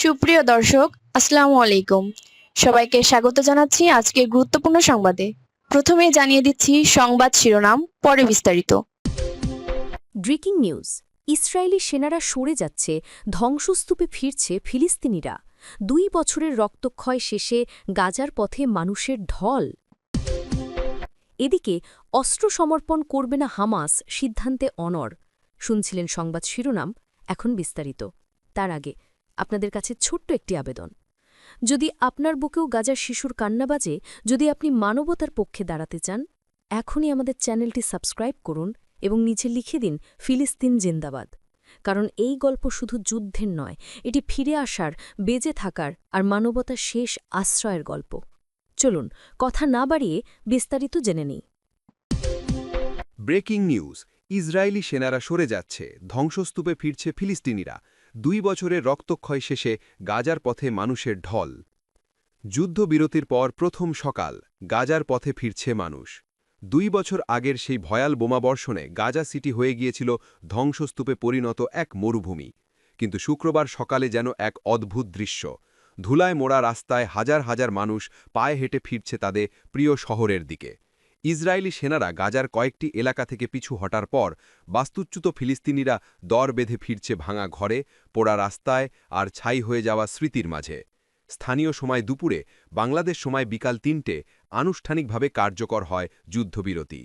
সুপ্রিয় দর্শক, আসসালামু আলাইকুম। সবাইকে স্বাগত জানাচ্ছি আজকের গুরুত্বপূর্ণ সংবাদে। প্রথমেই জানিয়ে দিচ্ছি সংবাদ শিরোনাম, পরে বিস্তারিত। Breaking news. ইসরায়েলি সেনারা সরে যাচ্ছে, ধ্বংসস্তূপে ফিরছে ফিলিস্তিনিরা। ২ বছরের রক্তক্ষয় শেষে গাজার পথে মানুষের ঢল। এদিকে অস্ত্র সমর্পণ করবে না হামাস, সিদ্ধান্তে অনড়। শুনছিলেন সংবাদ শিরোনাম, এখন বিস্তারিত। তার আগে আপনাদের কাছে ছোট্ট একটি আবেদন। যদি আপনার বুকেও গাজার শিশুর কান্না বাজে, যদি আপনি মানবতার পক্ষে দাঁড়াতে চান, এখনই আমাদের চ্যানেলটি সাবস্ক্রাইব করুন এবং নিচে লিখে দিন ফিলিস্তিন জিন্দাবাদ। কারণ এই গল্প শুধু যুদ্ধের নয়, এটি ফিরে আসার, বেঁচে থাকার আর মানবতার শেষ আশ্রয়ের গল্প। চলুন কথা না বাড়িয়ে বিস্তারিত জেনে নিই। Breaking news. ইসরায়েলি সেনারা সরে যাচ্ছে, ধ্বংসস্তূপে ফিরছে ফিলিস্তিনিরা। ২ বছরের রক্তক্ষয় শেষে গাজার পথে মানুষের ঢল। যুদ্ধবিরতির পর প্রথম সকাল, গাজার পথে ফিরছে মানুষ। ২ বছর আগের সেই ভয়াল বোমাবর্ষণে গাজা সিটি হয়ে গিয়েছিল ধ্বংসস্তূপে পরিণত এক মরুভূমি। কিন্তু শুক্রবার সকালে যেন এক অদ্ভুত দৃশ্য। ধুলায় মোড়া রাস্তায় হাজার হাজার মানুষ পায়ে হেঁটে ফিরছে তাদের প্রিয় শহরের দিকে। ইসরায়েলি সেনারা গাজার কয়েকটি এলাকা থেকে পিছু হটার পর বাস্তুচ্যুত ফিলিস্তিনিরা দর বেঁধে ফিরছে ভাঙা ঘরে, পোড়া রাস্তায় আর ছাই হয়ে যাওয়া স্মৃতির মাঝে। স্থানীয় সময় দুপুরে, বাংলাদেশ সময় বিকাল ৩টে আনুষ্ঠানিকভাবে কার্যকর হয় যুদ্ধবিরতি।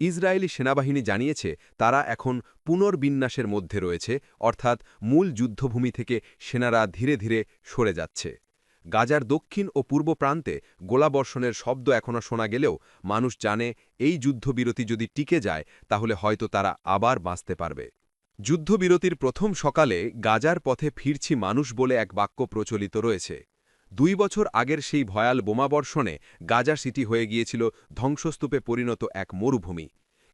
ইসরায়েলি সেনাবাহিনী জানিয়েছে তারা এখন পুনর্বিন্যাসের মধ্যে রয়েছে, অর্থাৎ মূল যুদ্ধভূমি থেকে সেনারা ধীরে ধীরে সরে যাচ্ছে। গাজার দক্ষিণ ও পূর্ব প্রান্তে গোলাবর্ষণের শব্দ এখনও শোনা গেলেও মানুষ জানে এই যুদ্ধবিরতি যদি টিকে যায় তাহলে হয়তো তারা আবার বাঁচতে পারবে। যুদ্ধবিরতির প্রথম সকালে গাজার পথে ফিরছি মানুষ বলে এক বাক্য প্রচলিত রয়েছে। ২ বছর আগের সেই ভয়াল বোমাবর্ষণে গাজা সিটি হয়ে গিয়েছিল ধ্বংসস্তূপে পরিণত এক মরুভূমি।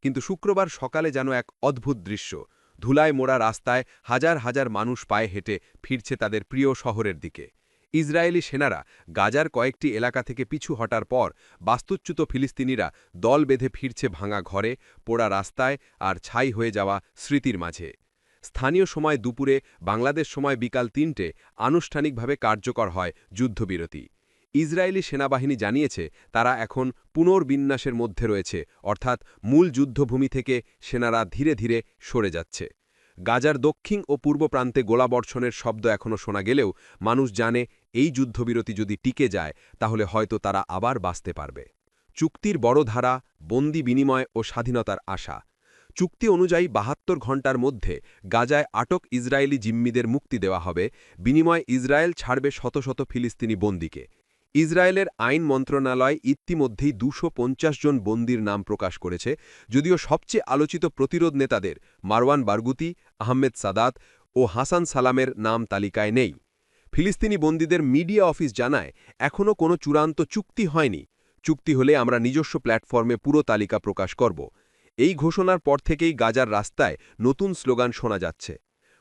কিন্তু শুক্রবার সকালে যেন এক অদ্ভুত দৃশ্য। ধুলায় মোড়া রাস্তায় হাজার হাজার মানুষ পায়ে হেঁটে ফিরছে তাদের প্রিয় শহরের দিকে। ইসরায়েলি সেনারা গাজার কয়েকটি এলাকা থেকে পিছু হটার পর বাস্তুচ্যুত ফিলিস্তিনিরা দল বেঁধে ফিরছে ভাঙা ঘরে, পোড়া রাস্তায় আর ছাই হয়ে যাওয়া স্মৃতির মাঝে। স্থানীয় সময় দুপুরে, বাংলাদেশ সময় বিকাল ৩টে আনুষ্ঠানিকভাবে কার্যকর হয় যুদ্ধবিরতি। ইসরায়েলি সেনাবাহিনী জানিয়েছে তারা এখন পুনর্বিন্যাসের মধ্যে রয়েছে, অর্থাৎ মূল যুদ্ধভূমি থেকে সেনারা ধীরে ধীরে সরে যাচ্ছে। গাজার দক্ষিণ ও পূর্ব প্রান্তে গোলাবর্ষণের শব্দ এখনও শোনা গেলেও মানুষ জানে এই যুদ্ধবিরতি যদি টিকে যায় তাহলে হয়তো তারা আবার বাঁচতে পারবে। চুক্তির বড় ধারা, বন্দি বিনিময় ও স্বাধীনতার আশা। চুক্তি অনুযায়ী ৭২ ঘণ্টার মধ্যে গাজায় আটক ইসরায়েলি জিম্মিদের মুক্তি দেওয়া হবে, বিনিময়ে ইসরায়েল ছাড়বে শত শত ফিলিস্তিনি বন্দীকে। ইসরায়েলের আইন মন্ত্রণালয় ইতিমধ্যেই ২৫০ জন বন্দীর নাম প্রকাশ করেছে, যদিও সবচেয়ে আলোচিত প্রতিরোধ নেতাদের মারওয়ান বারগুতি, আহমেদ সাদাত ও হাসান সালামের নাম তালিকায় নেই। ফিলিস্তিনি বন্দীদের মিডিয়া অফিস জানায় এখনও কোনো চূড়ান্ত চুক্তি হয়নি। চুক্তি হলে আমরা নিজস্ব প্ল্যাটফর্মে পুরো তালিকা প্রকাশ করব। এই ঘোষণার পর থেকেই গাজার রাস্তায় নতুন স্লোগান শোনা যাচ্ছে।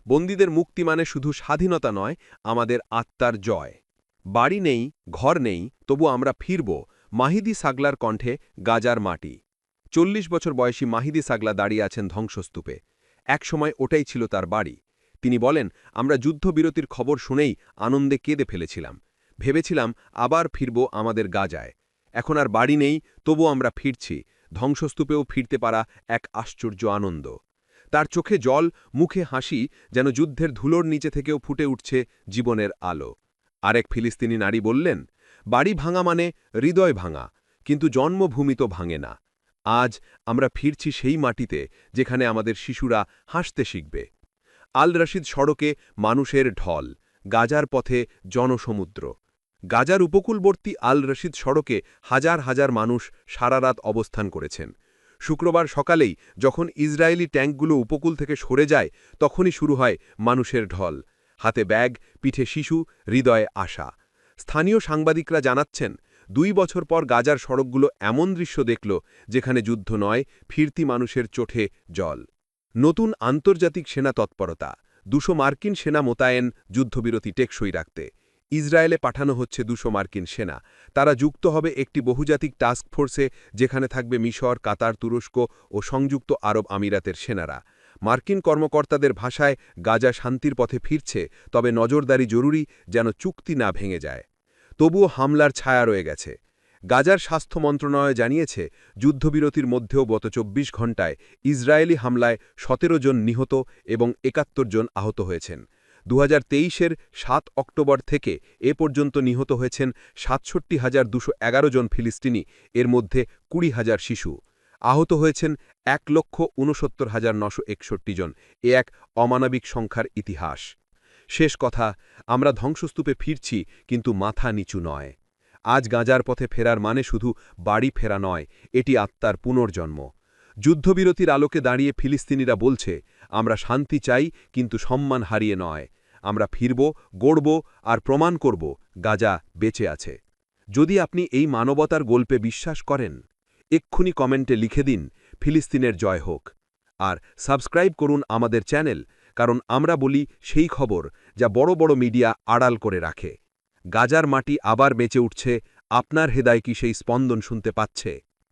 বন্দীদের মুক্তি মানে শুধু স্বাধীনতা নয়, আমাদের আত্মার জয়। বাড়ি নেই, ঘর নেই, তবু আমরা ফিরব, মাহিদি সাগলার কণ্ঠে গাজার মাটি। ৪০ বছর বয়সী মাহিদি সাগলা দাঁড়িয়ে আছেন ধ্বংসস্তূপে। একসময় ওটাই ছিল তার বাড়ি। তিনি বলেন, আমরা যুদ্ধবিরতির খবর শুনেই আনন্দে কেঁদে ফেলেছিলাম। ভেবেছিলাম আবার ফিরব আমাদের গাজায়। এখন আর বাড়ি নেই, তবু আমরা ফিরছি। ধ্বংসস্তূপেও ফিরতে পারা এক আশ্চর্য আনন্দ। তার চোখে জল, মুখে হাসি, যেন যুদ্ধের ধুলোর নিচে থেকেও ফুটে উঠছে জীবনের আলো। আরেক ফিলিস্তিনি নারী বললেন, বাড়ি ভাঙা মানে হৃদয় ভাঙা, কিন্তু জন্মভূমি তো ভাঙে না। আজ আমরা ফিরছি সেই মাটিতে যেখানে আমাদের শিশুরা হাসতে শিখবে। আল রশিদ সড়কে মানুষের ঢল, গাজার পথে জনসমুদ্র। গাজার উপকূলবর্তী আল রশিদ সড়কে হাজার হাজার মানুষ সারারাত অবস্থান করেছেন। শুক্রবার সকালেই যখন ইসরায়েলি ট্যাঙ্কগুলো উপকূল থেকে সরে যায়, তখনই শুরু হয় মানুষের ঢল। হাতে ব্যাগ, পিঠে শিশু, হৃদয়ে আশা। স্থানীয় সাংবাদিকরা জানাচ্ছেন, ২ বছর পর গাজার সড়কগুলো এমন দৃশ্য দেখল যেখানে যুদ্ধ নয়, ফিরতি মানুষের চোখে জল। নতুন আন্তর্জাতিক সেনা তৎপরতা। ২০০ মার্কিন সেনা মোতায়েন যুদ্ধবিরতি টেকসই রাখতে। ইসরায়েলে পাঠানো হচ্ছে ২০০ মার্কিন সেনা। তারা যুক্ত হবে একটি বহুজাতিক টাস্ক ফোর্সে, যেখানে থাকবে মিশর, কাতার, তুরস্ক ও সংযুক্ত আরব আমিরাতের সেনারা। মার্কিন কর্মকর্তাদের ভাষায় গাজা শান্তির পথে ফিরছে, তবে নজরদারি জরুরি যেন চুক্তি না ভেঙে যায়। তবুও হামলার ছায়া রয়ে গেছে। গাজার স্বাস্থ্য মন্ত্রণালয় জানিয়েছে, যুদ্ধবিরতির মধ্যেও গত ২৪ ঘণ্টায় ইসরায়েলি হামলায় ১৭ জন নিহত এবং ৭১ জন আহত হয়েছেন। ২০২৩-এর ৭ অক্টোবর থেকে এ পর্যন্ত নিহত হয়েছেন ৬৭,২১১ জন ফিলিস্তিনি, এর মধ্যে ২০,০০০ শিশু। আহত হয়েছেন ১,৬৯,৯৬১ জন। এ এক অমানবিক সংখ্যার ইতিহাস। শেষ কথা, আমরা ধ্বংসস্তূপে ফিরছি, কিন্তু মাথা নিচু নয়। আজ গাজার পথে ফেরার মানে শুধু বাড়ি ফেরা নয়, এটি আত্মার পুনর্জন্ম। যুদ্ধবিরতির আলোকে দাঁড়িয়ে ফিলিস্তিনিরা বলছে, আমরা শান্তি চাই, কিন্তু সম্মান হারিয়ে নয়। আমরা ফিরব, গড়ব আর প্রমাণ করব গাজা বেঁচে আছে। যদি আপনি এই মানবতার গল্পে বিশ্বাস করেন, এক্ষুনি কমেন্টে লিখে দিন, ফিলিস্তিনের জয় হোক। আর সাবস্ক্রাইব করুন আমাদের চ্যানেল, কারণ আমরা বলি সেই খবর যা বড় বড় মিডিয়া আড়াল করে রাখে। গাজার মাটি আবার বেঁচে উঠছে। আপনার হৃদয় কি সেই স্পন্দন শুনতে পাচ্ছে?